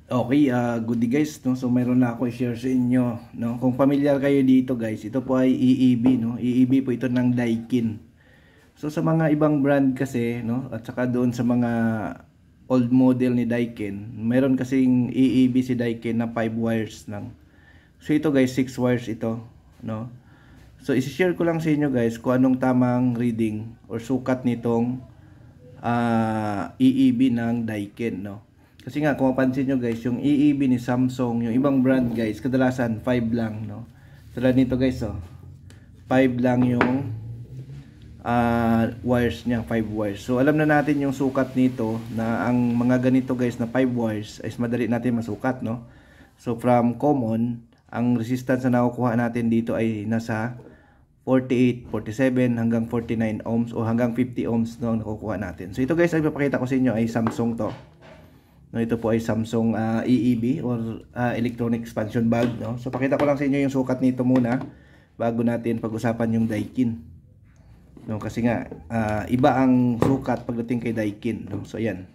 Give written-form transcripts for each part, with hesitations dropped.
Okay, good day guys, no? So mayroon na ako i-share sa inyo, no? Kung familiar kayo dito guys, ito po ay EEB, no? EEB po ito ng Daikin. So sa mga ibang brand kasi, no? At saka doon sa mga old model ni Daikin, mayroon kasing EEB si Daikin na 5 wires lang. So ito guys, 6 wires ito, no? So i-share ko lang sa inyo guys kung anong tamang reading or sukat nitong EEB ng Daikin, no? Kasi nga kung mapansin nyo guys, yung EEB ni Samsung, yung ibang brand guys, kadalasan 5 lang, no? Tulad nito guys, oh. 5 lang yung wires niya, 5 wires. So alam na natin yung sukat nito na ang mga ganito guys na 5 wires is madali natin masukat, no? So from common, ang resistance na nakukuha natin dito ay nasa 48, 47 hanggang 49 ohms o hanggang 50 ohms no nakukuha natin. So ito guys, ay ipapakita ko sa inyo ay Samsung to. No, ito po ay Samsung EEB or electronic expansion bulb, no. So pakita ko lang sa inyo yung sukat nito muna bago natin pag-usapan yung Daikin. No, kasi nga iba ang sukat pagdating kay Daikin, no. So ayan.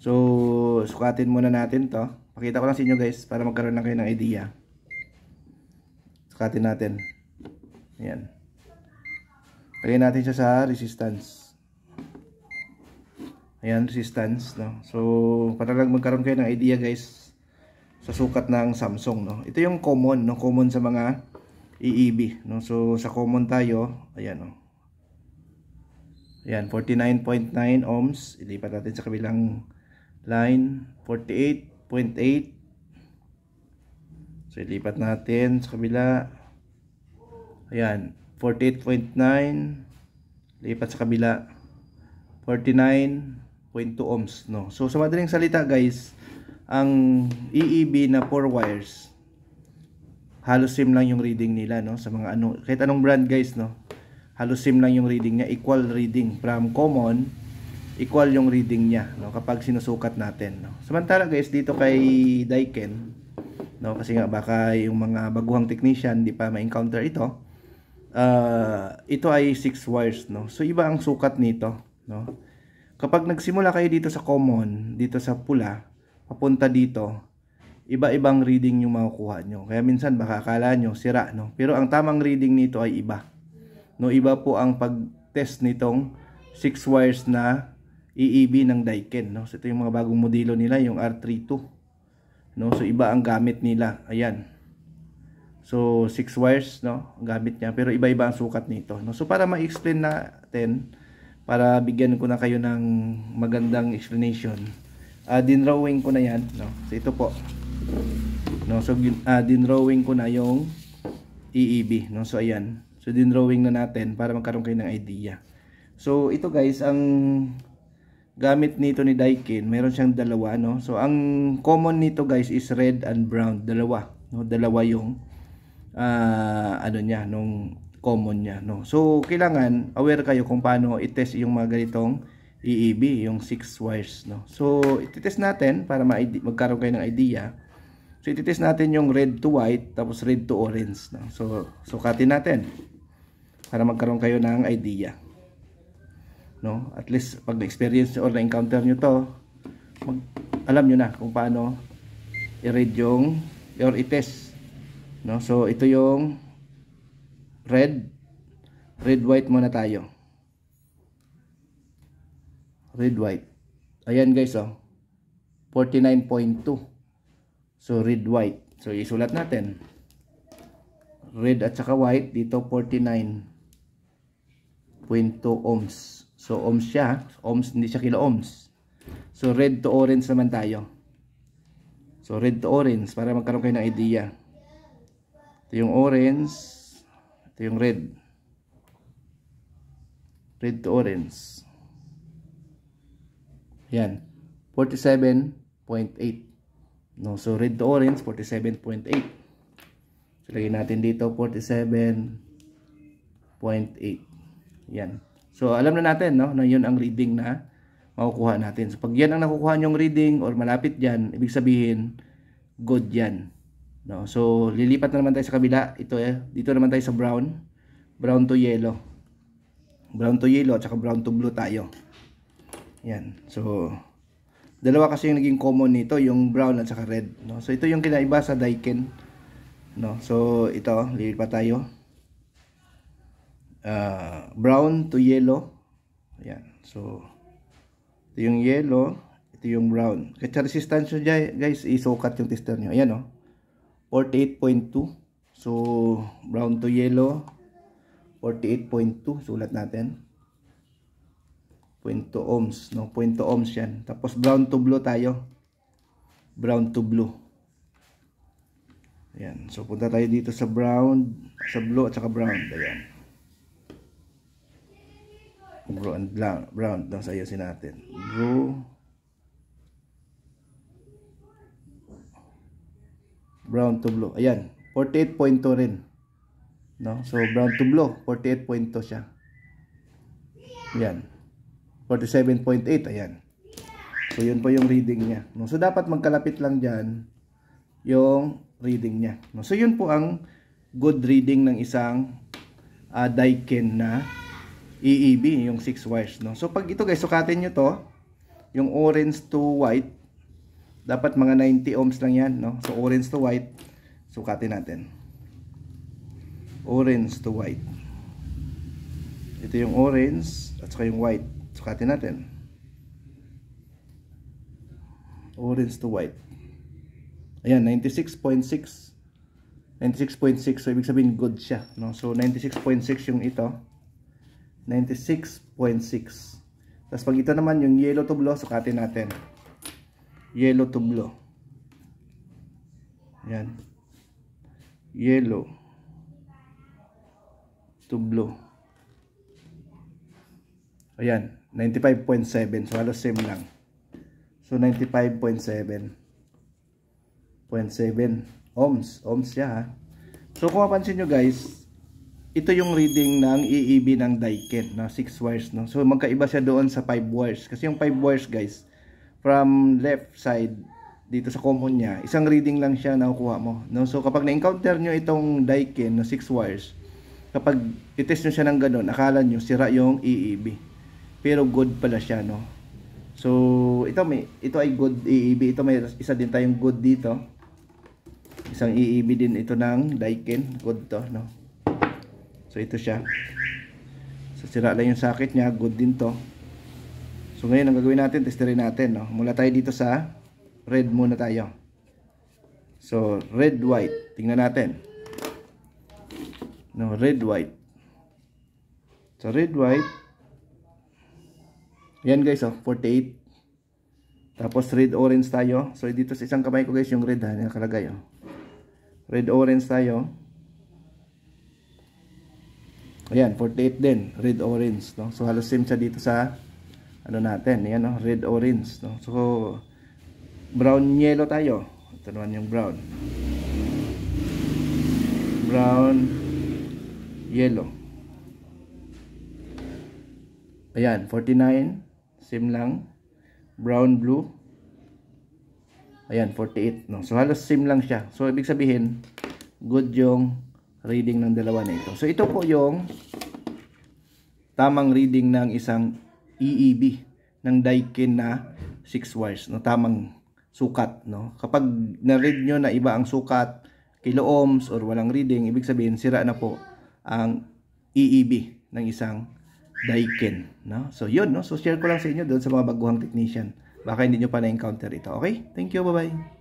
So sukatin muna natin 'to. Pakita ko lang sa inyo guys para magkaroon lang kayo ng idea. Sukatin natin. Ayan. Lagyan natin siya sa resistance. Ayan, resistance, no. So para lang magkaroon kayo ng idea guys sa sukat ng Samsung, no. Ito yung common, no, common sa mga EEB, no. So sa common tayo, ayan, no. Ayan, 49.9 ohms. Ilipat natin sa kabilang line, 48.8. So ilipat natin sa kabila. Ayan, 48.9. Lipat sa kabila, 49.2 ohms, no. So sa madaling salita guys, ang EEB na 4 wires halos same lang yung reading nila, no, sa mga ano, kahit anong brand guys, no, halos same lang yung reading niya, equal reading from common, equal yung reading niya, no, kapag sinusukat natin, no. Samantala guys dito kay Daikin, no, kasi nga baka yung mga baguhang technician di pa ma-encounter ito, ito ay 6 wires, no. So iba ang sukat nito, no. Kapag nagsimula kayo dito sa common, dito sa pula, papunta dito, iba-ibang reading yung makukuha nyo. Kaya minsan baka akala nyo sira, no? Pero ang tamang reading nito ay iba. No, iba po ang pag-test nitong 6 wires na EEB ng Daikin, no? So ito yung mga bagong modelo nila, yung R32. No, so iba ang gamit nila. Ayan. So 6 wires, no, ang gamit niya, pero iba-iba ang sukat nito, no? So para ma-explain natin, para bigyan ko na kayo ng magandang explanation, dinrawing ko na yan, no? So ito po, no? So dinrawing ko na yung EEB, no? So ayan, so dinrawing na natin para magkaroon kayo ng idea. So ito guys, ang gamit nito ni Daikin, meron siyang dalawa, no? So ang common nito guys is red and brown, dalawa, no? Dalawa yung ano niya, nung common niya, no. So kailangan aware kayo kung paano i-test yung mga ganitong EEB, yung 6 wires, no. So i-test natin para magkaroon kayo ng idea. So i-test natin yung red to white tapos red to orange, no. So sukatin natin para magkaroon kayo ng idea, no. At least pag na-experience or na-encounter nyo to, alam nyo na kung paano i-read yung or i-test, no. So ito yung red white muna tayo. Red white. Ayan guys, oh. 49.2. So red white. So isulat natin. Red at saka white dito 49.2 ohms. So ohms siya, ohms, hindi siya kilo ohms. So red to orange naman tayo. So red to orange para magkaroon kayo ng idea. Ito yung orange. Ito yung red. Red to orange. Yan. 47.8. No, so red to orange 47.8. So lagyan natin dito 47.8. Yan. So alam na natin, no, na yun ang reading na makukuha natin. So pag yan ang nakukuha nyong reading or malapit diyan, ibig sabihin good yan. No, so lilipat na naman tayo sa kabila. Ito dito naman tayo sa brown. Brown to yellow. Brown to yellow at saka brown to blue tayo. Yan. So Dalawa kasi yung naging common nito, yung brown at saka red, no? So ito yung kinaiba sa Daikin, no? So ito, lilipat tayo. Brown to yellow. Ayan. So ito yung yellow, ito yung brown. Kaya resistance nyo guys, isukat yung tester nyo. Ayan, 48.2. So brown to yellow, 48.2. Sulat natin 0.2 ohms, no? 0.2 ohms yan. Tapos brown to blue tayo. Brown to blue. Ayan. So punta tayo dito sa brown, sa blue at saka brown. Ayan. Blue and brown. Doon sa ayusin natin. Blue. Brown to blue. Ayan. 48.2 rin. No? So brown to blue. 48.2 siya. Ayan. 47.8. Ayan. So yun po yung reading niya. No? So dapat magkalapit lang dyan yung reading niya. No? So yun po ang good reading ng isang Daikin na EEB, yung 6 wires. No? So pag ito guys, sukatin nyo to, yung orange to white, dapat mga 90 ohms lang yan. No? So orange to white, sukatin natin. Orange to white. Ito yung orange at saka yung white. Sukatin natin. Orange to white. Ayan, 96.6. 96.6. So ibig sabihin good siya. No? So 96.6 yung ito. 96.6. Tapos pag ito naman yung yellow to blue, sukatin natin. Yellow to blue. Ayan. Yellow to blue. Ayan. 95.7. So halos same lang. So 95.7. 0.7 ohms. Ohms siya ha. So kung mapansin nyo guys, ito yung reading ng EEB ng Daikin na 6 wires, no? So magkaiba siya doon sa 5 wires. Kasi yung 5 wires guys, from left side dito sa common niya, isang reading lang siya na kukuha mo, no? So kapag na-encounter nyo itong Daikin na 6 wires, kapag itest nyo siya ng ganun, akala nyo sira yung EEB. Pero good pala siya, no? So ito ay good EEB. Ito may isa din tayong good dito. Isang EEB din ito ng Daikin. Good to, no? So ito siya. So sira lang yung socket niya, good din to. So ngayon ang gagawin natin, testerin natin, no? Mula tayo dito sa red muna tayo. So red white, tingnan natin. No, red white. So red white. Yan guys, 48. Tapos red orange tayo. So dito sa isang kamay ko guys, yung red ha, nakalagay Red orange tayo. Ayan, 48 din, red orange, no? So halos same siya dito sa ano natin, ayan, no? Red orange, no? So brown yellow tayo. Ito naman yung brown. Brown yellow. Ayan, 49, same lang. Brown blue. Ayan, 48, no? So halos same lang siya. So ibig sabihin, good yung reading ng dalawa na ito. So ito po yung tamang reading ng isang EEB ng Daikin na 6 wires, no? Tamang sukat, no? Kapag na-read nyo na iba ang sukat, kilo ohms or walang reading, ibig sabihin sira na po ang EEB ng isang Daikin, no? So yun, no? So share ko lang sa inyo doon sa mga baguhang technician. Baka hindi nyo pa na-encounter ito. Okay? Thank you, bye-bye.